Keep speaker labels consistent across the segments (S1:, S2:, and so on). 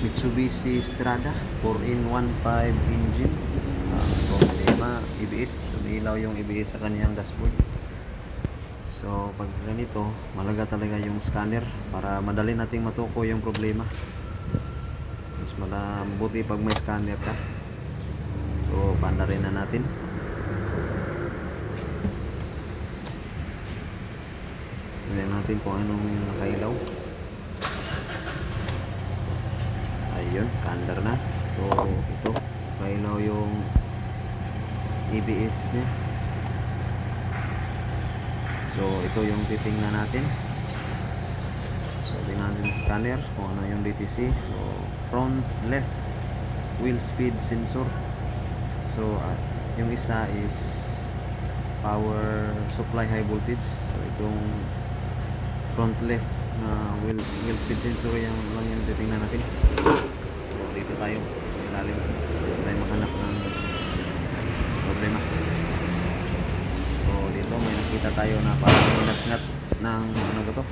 S1: Mitsubishi Strada 4-in-1.5 engine. Problema, ABS. Umiilaw yung ABS sa kanyang dashboard. So pag ganito, malaga talaga yung scanner para madali nating matuko yung problema. Mas mabuti pag may scanner ka. So paanda rin na natin. Tignan natin kung anong nakailaw. Ayun, kaandar na. So ito, nakailaw yung ABS niya. So ito yung titingnan natin. So tingnan natin sa scanner kung ano yung DTC. So front left wheel speed sensor. So yung isa is power supply high voltage. So itong front left na wheel speed sensor yung lang yung titingnan natin. So dito tayo sa ilalim. Dito tayo maghanap ng problema. So dito may nakita tayo na parang ngat-ngat ng ano ba to?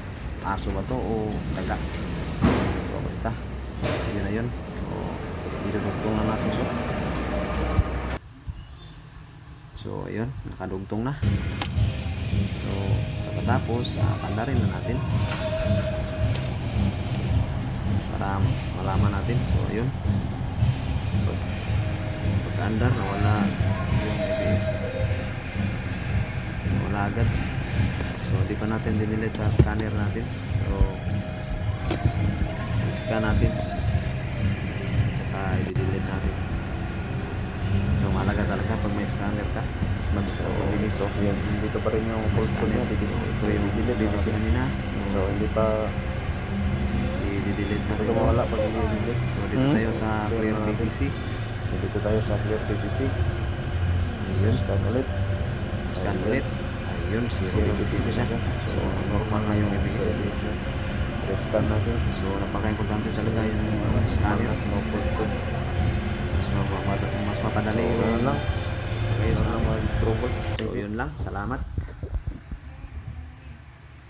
S1: Aso ba to o daga? So basta yun na yun. So dito dugtong na natin to. So ayun, nakadugtong na. So pagkatapos kandarin na natin para malaman natin. So ayun, pagka-andar wala yung ABS, wala agad. So di pa natin dinilit sa scanner natin. So scan natin at saka i-delete natin. So malaga talaga pag may scanner ka, mas mabilis.
S2: So, yun, dito pa rin yung full code niya.
S1: So ito yung DTC kanina.
S2: So, hindi pa
S1: i-delete natin ito.
S2: wala pag i-delete.
S1: So dito tayo sa clear DTC.
S2: Dito tayo sa clear DTC.
S1: Ayun,
S2: Scan ulit.
S1: scan ulit. Ayun, zero DTC siya. So normal na yung ABS.
S2: Scan natin.
S1: So napaka-importante talaga yung scanner.
S2: No full code.
S1: Mas mapadali
S2: So,
S1: yung
S2: lang.
S1: ayos
S2: Ayun
S1: na.
S2: lang mag-trouble.
S1: So yun lang, salamat.